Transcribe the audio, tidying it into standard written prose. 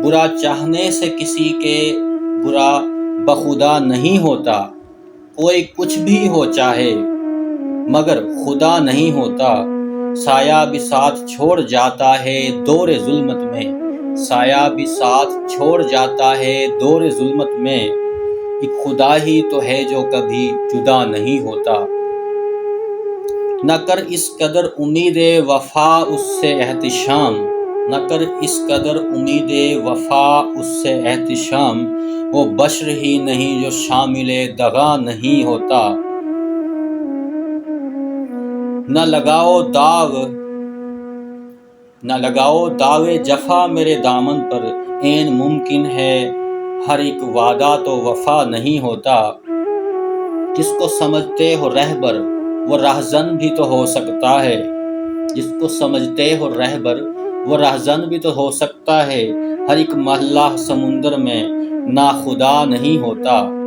برا چاہنے سے کسی کے برا بخدا نہیں ہوتا، کوئی کچھ بھی ہو چاہے مگر خدا نہیں ہوتا۔ سایہ بھی ساتھ چھوڑ جاتا ہے دور ظلمت میں، سایہ بھی ساتھ چھوڑ جاتا ہے دور ظلمت میں، ایک خدا ہی تو ہے جو کبھی جدا نہیں ہوتا۔ نہ کر اس قدر امید وفا اس سے احتشام، نہ کر اس قدر امید وفا اس سے احتشام، وہ بشر ہی نہیں جو شامل دغا نہیں ہوتا۔ نہ لگاؤ داغ جفا میرے دامن پر، عین ممکن ہے ہر ایک وعدہ تو وفا نہیں ہوتا۔ جس کو سمجھتے ہو رہبر وہ رہزن بھی تو ہو سکتا ہے، جس کو سمجھتے ہو رہبر وہ رہزن بھی تو ہو سکتا ہے، ہر ایک محلہ سمندر میں ناخدا نہیں ہوتا۔